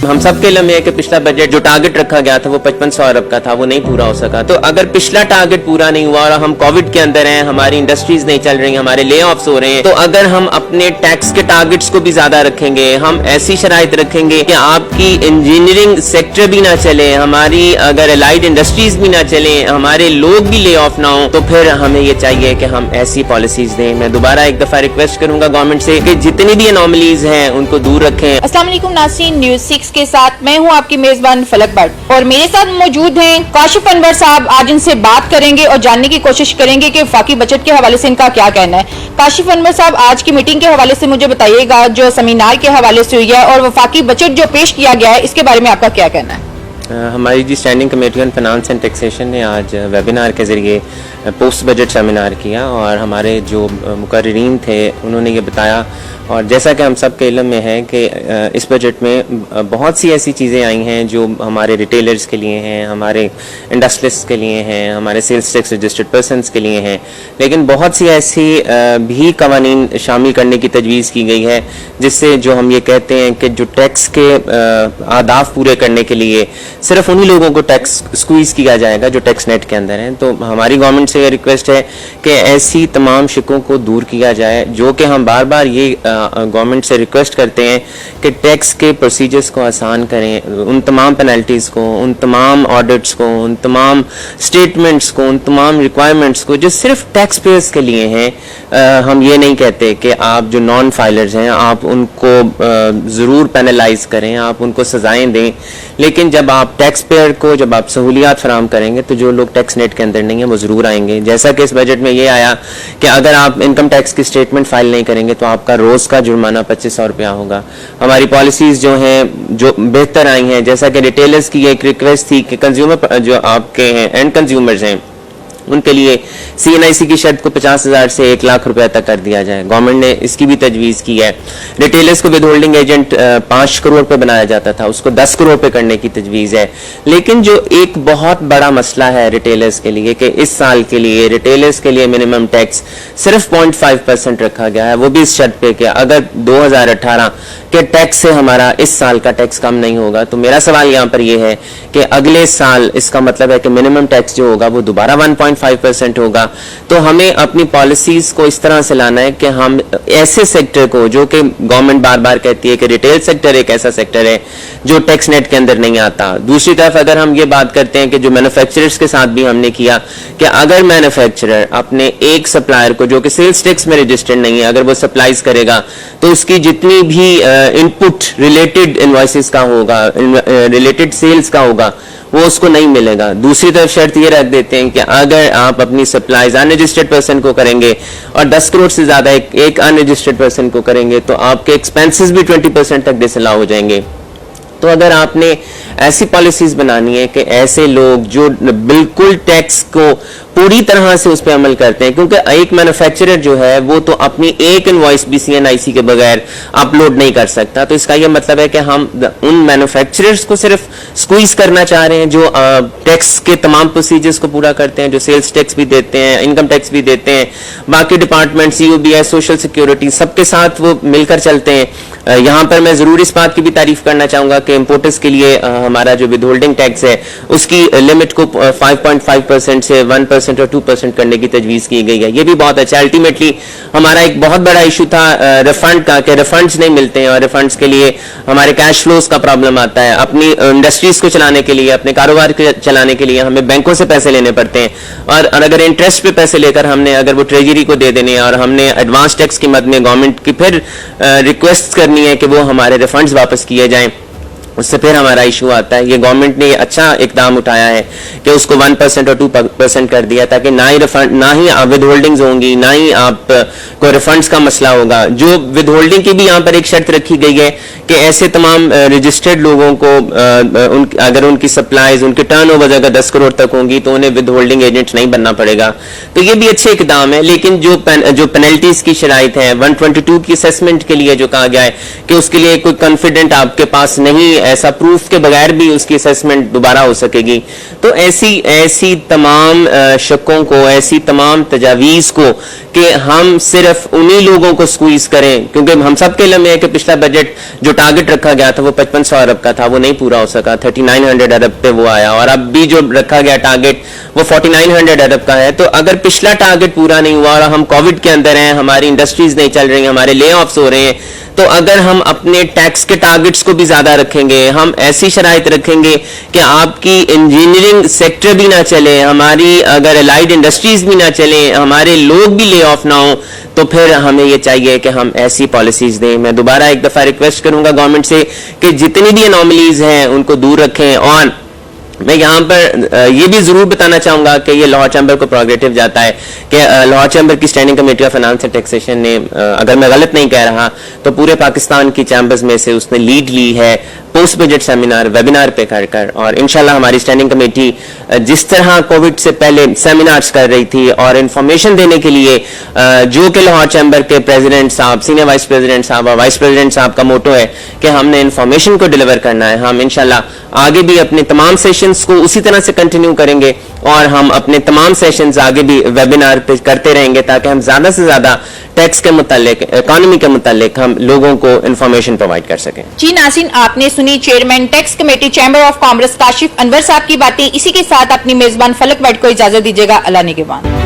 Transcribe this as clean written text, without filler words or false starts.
ہم سب کے علم ہے کہ پچھلا بجٹ جو ٹارگٹ رکھا گیا تھا وہ 5500 ارب کا تھا, وہ نہیں پورا ہو سکا. تو اگر پچھلا ٹارگٹ پورا نہیں ہوا اور ہم کووڈ کے اندر ہیں, ہماری انڈسٹریز نہیں چل رہی, ہمارے لے آفس ہو رہے ہیں, تو اگر ہم اپنے ٹیکس کے ٹارگٹس کو بھی زیادہ رکھیں گے, ہم ایسی شرائط رکھیں گے کہ آپ کی انجینئرنگ سیکٹر بھی نہ چلے, ہماری اگر الائڈ انڈسٹریز بھی نہ چلیں, ہمارے لوگ بھی لے آف نہ ہوں, تو پھر ہمیں یہ چاہیے کہ ہم ایسی پالیسیز دیں. میں دوبارہ ایک دفعہ ریکویسٹ کروں گا گورنمنٹ سے کہ جتنی بھی انوملیز ہیں ان کو دور رکھیں. السلام علیکم ناظرین, نیوز 6 کے ساتھ میں ہوں آپ کی میزبان فلک بٹ, اور میرے ساتھ موجود ہیں کاشف انور صاحب. آج ان سے بات کریں گے اور جاننے کی کوشش کریں گے کہ وفاقی بجٹ کے حوالے سے ان کا کیا کہنا ہے. کاشف انور صاحب, آج کی میٹنگ کے حوالے سے مجھے بتائیے گا, جو سیمینار کے حوالے سے ہوئی ہے اور وفاقی بجٹ جو پیش کیا گیا ہے, اس کے بارے میں آپ کا کیا کہنا ہے؟ ہماری standing committee on finance and taxation نے آج ویبینار کے ذریعے پوسٹ بجٹ سیمینار کیا, اور ہمارے جو مقررین تھے انہوں نے یہ بتایا, اور جیسا کہ ہم سب کے علم میں ہے کہ اس بجٹ میں بہت سی ایسی چیزیں آئی ہیں جو ہمارے ریٹیلرز کے لیے ہیں, ہمارے انڈسٹریلسٹ کے لیے ہیں, ہمارے سیلز ٹیکس رجسٹرڈ پرسنس کے لیے ہیں, لیکن بہت سی ایسی بھی قوانین شامل کرنے کی تجویز کی گئی ہے جس سے جو ہم یہ کہتے ہیں کہ جو ٹیکس کے اہداف پورے کرنے کے لیے صرف انہی لوگوں کو ٹیکس اسکویز کیا جائے گا جو ٹیکس نیٹ کے اندر ہیں. تو ہماری گورنمنٹ سے یہ ریکویسٹ ہے کہ ایسی تمام شکوں کو دور کیا جائے, جو کہ ہم بار بار یہ گورنمنٹ سے ریکویسٹ کرتے ہیں کہ ٹیکس کے پروسیجرز کو آسان کریں, ان تمام پینلٹیز کو, ان تمام آڈٹس کو, ان تمام اسٹیٹمنٹس کو, ان تمام ریکوائرمنٹس کو جو صرف ٹیکس پیئرز کے لیے ہیں. ہم یہ نہیں کہتے کہ آپ جو نان فائلرز ہیں آپ ان کو ضرور پینلائز کریں, آپ ان کو سزائیں دیں, لیکن جب آپ ٹیکس پیئر کو جب آپ سہولیات فراہم کریں گے تو جو لوگ ٹیکس نیٹ کے اندر نہیں ہیں وہ ضرور آئیں گے. جیسا کہ اس بجٹ میں یہ آیا کہ اگر آپ انکم ٹیکس کی اسٹیٹمنٹ فائل نہیں کریں گے تو آپ کا روز کا جرمانہ 2500 روپیہ ہوگا. ہماری پالیسیز جو ہیں جو بہتر آئی ہیں, جیسا کہ ریٹیلرز کی ایک ریکویسٹ تھی کہ کنزیومر جو آپ کے ہیں اینڈ کنزیومرز ہیں ان کے لیے CNIC کی شرط کو 50,000 سے 1 لاکھ روپے تک کر دیا جائے. گورنمنٹ نے اس کی بھی تجویز کی ہے. ریٹیلرز کو ود ہولڈنگ ایجنٹ 5 کروڑ پہ بنایا جاتا تھا, اس کو 10 کروڑ پہ کرنے کی تجویز ہے. لیکن جو ایک بہت بڑا مسئلہ ہے ریٹیلرز کے لیے کہ اس سال کے لیے ریٹیلرز کے لیے منیمم ٹیکس صرف 0.5% رکھا گیا ہے, وہ بھی اس شرط پہ کہ اگر 2018 کے ٹیکس سے ہمارا اس سال کا ٹیکس کم نہیں ہوگا. تو میرا سوال یہاں پر یہ ہے کہ اگلے سال اس کا مطلب ہے کہ منیمم ٹیکس جو ہوگا وہ دوبارہ 1.5% ہوگا. تو ہمیں اپنی پالیسیز کو اس طرح سے لانا ہے کہ ہم ایسے سیکٹر کو, جو کہ گورنمنٹ بار بار کہتی ہے کہ ریٹیل سیکٹر ایک ایسا سیکٹر ہے جو ٹیکس نیٹ کے اندر نہیں آتا. دوسری طرف اگر ہم یہ بات کرتے ہیں کہ جو مینوفیکچررز کے ساتھ بھی ہم نے کیا کہ اگر مینوفیکچرر اپنے ایک سپلائر کو جو کہ سیلز ٹیکس میں رجسٹرڈ نہیں ہے اگر وہ سپلائز کرے گا تو اس کی جتنی بھی ان پٹ ریلیٹڈ انوائسز کا ہوگا, ریلیٹڈ سیلز کا ہوگا, وہ اس کو نہیں ملے گا. دوسری طرف شرط یہ رکھ دیتے ہیں کہ اگر آپ اپنی سپلائز ان رجسٹرڈ پرسن کو کریں گے اور 10 کروڑ سے زیادہ ایک ان رجسٹرڈ پرسن کو کریں گے تو آپ کے ایکسپینسز بھی 20% تک ڈس الاؤ ہو جائیں گے. تو اگر آپ نے ایسی پالیسیز بنانی ہے کہ ایسے لوگ جو بالکل ٹیکس کو پوری طرح سے اس پہ عمل کرتے ہیں, کیونکہ ایک مینوفیکچرر جو ہے وہ تو اپنی ایک انوائس بھی CNIC کے بغیر اپلوڈ نہیں کر سکتا. تو اس کا یہ مطلب ہے کہ ہم ان مینوفیکچررز کو صرف سکویز کرنا چاہ رہے ہیں جو ٹیکس کے تمام پروسیجرز کو پورا کرتے ہیں, جو سیلز ٹیکس بھی دیتے ہیں, انکم ٹیکس بھی دیتے ہیں, باقی ڈپارٹمنٹ COBS, سوشل سیکیورٹی, سب کے ساتھ وہ مل کر چلتے ہیں. یہاں پر میں ضرور اس بات کی بھی تعریف کرنا چاہوں گا کہ امپورٹرز کے لیے ہمارا جو ود ہولڈنگ ٹیکس ہے اس کی لمٹ کو 5.5% سے 1% اور 2% کرنے کی تجویز کی گئی ہے. یہ بھی بہت اچھا. الٹیمیٹلی ہمارا ایک بہت بڑا ایشو تھا ریفنڈ کا کہ ریفنڈز نہیں ملتے ہیں, اور ریفنڈز کے لیے ہمارے کیش فلوز کا پرابلم آتا ہے. اپنی انڈسٹریز کو چلانے کے لیے, اپنے کاروبار کو چلانے کے لیے ہمیں بینکوں سے پیسے لینے پڑتے ہیں, اور اگر انٹرسٹ پہ پیسے لے کر ہم نے اگر وہ ٹریجری کو دے دینے اور ہم نے ایڈوانس ٹیکس کی مد میں گورنمنٹ کی پھر ریکویسٹ کرنی ہے کہ وہ ہمارے ریفنڈز واپس کیے جائیں, اس سے پھر ہمارا ایشو آتا ہے. یہ گورنمنٹ نے یہ اچھا اقدام اٹھایا ہے کہ اس کو 1% اور 2% کر دیا تاکہ نہ ہی ریفنڈ, نہ ہی ود ہولڈنگز ہوں گی, نہ ہی آپ کو ریفنڈز کا مسئلہ ہوگا. جو ود ہولڈنگ کی بھی یہاں پر ایک شرط رکھی گئی ہے کہ ایسے تمام رجسٹرڈ لوگوں کو اگر ان کی سپلائز, ان کے ٹرن اوور اگر 10 کروڑ تک ہوں گی تو انہیں ود ہولڈنگ ایجنٹ نہیں بننا پڑے گا. تو یہ بھی اچھے اقدام ہے. لیکن جو پینلٹیز کی شرائط ہیں 122 کی اسیسمنٹ کے لیے جو کہا گیا ہے کہ اس کے لیے کوئی کانفیڈنٹ آپ کے پاس نہیں ایسا پروف کے بغیر بھی اس کی اسیسمنٹ دوبارہ ہو سکے گی. تو ایسی تمام شکوں کو, ایسی تمام تجاویز کو کہ ہم صرف انہی لوگوں کو سکویز کریں, کیونکہ ہم سب کے علم ہے کہ پچھلا بجٹ جو ٹارگٹ رکھا گیا تھا وہ 5500 ارب کا تھا, وہ نہیں پورا ہو سکا, 3900 ارب پہ وہ آیا, اور اب بھی جو رکھا گیا ٹارگٹ وہ 4900 ارب کا ہے. تو اگر پچھلا ٹارگٹ پورا نہیں ہوا اور ہم کووڈ کے اندر ہیں, ہماری انڈسٹریز نہیں چل رہی, ہمارے لے آفس ہو رہے ہیں, تو اگر ہم اپنے ٹیکس کے ٹارگٹس کو بھی زیادہ رکھیں گے, ہم ایسی شرائط رکھیں گے کہ آپ کی انجینئرنگ سیکٹر بھی نہ چلے, ہماری اگر الائڈ انڈسٹریز بھی نہ چلیں, ہمارے لوگ بھی لے آف نہ ہوں, تو پھر ہمیں یہ چاہیے کہ ہم ایسی پالیسیز دیں. میں دوبارہ ایک دفعہ ریکویسٹ کروں گا گورنمنٹ سے کہ جتنی بھی انوملیز ہیں ان کو دور رکھیں. اور میں یہاں پر یہ بھی ضرور بتانا چاہوں گا کہ یہ لاہور چیمبر کو پروگریٹو جاتا ہے کہ لاہور چیمبر کی standing committee of finance and taxation نے, اگر میں غلط نہیں کہہ رہا, تو پورے پاکستان کی چیمبرز میں سے اس نے لیڈ لی ہے پوسٹ بجٹ سیمینار ویبینار پہ کر اور انشاءاللہ ہماری اسٹینڈنگ کمیٹی جس طرح کووڈ سے پہلے سیمینارز کر رہی تھی اور انفارمیشن دینے کے لیے, جو کہ لاہور چیمبر کے پریزیڈنٹ صاحب, سینئر وائس پریزیڈنٹ صاحب اور وائس پریزیڈنٹ صاحب کا موٹو ہے کہ ہم نے انفارمیشن کو ڈیلیور کرنا ہے, ہم انشاءاللہ آگے بھی اپنے تمام سیشنز کو اسی طرح سے کنٹینیو کریں گے اور ہم اپنے تمام سیشنز آگے بھی ویبینار پہ کرتے رہیں گے تاکہ ہم زیادہ سے زیادہ ٹیکس کے متعلق, اکانومی کے متعلق ہم لوگوں کو انفارمیشن پرووائڈ کر سکیں. جی ناظرین, آپ نے سنی chairman tax committee chamber of commerce Kashif Anwar صاحب کی باتیں. اسی کے ساتھ اپنی میزبان فلک بٹ کو اجازت دیجیے گا. اللہ نگہبان.